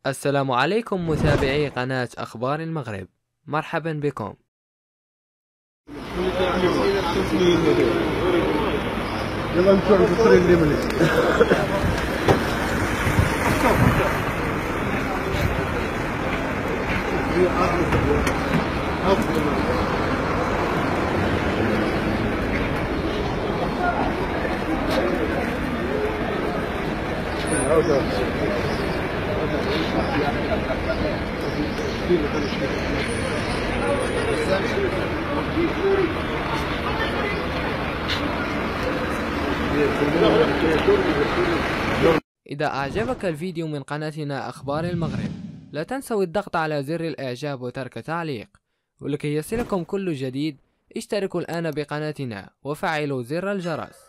السلام عليكم متابعي قناة أخبار المغرب، مرحبا بكم. إذا أعجبك الفيديو من قناتنا أخبار المغرب، لا تنسوا الضغط على زر الإعجاب وترك تعليق، ولكي يصلكم كل جديد اشتركوا الآن بقناتنا وفعلوا زر الجرس.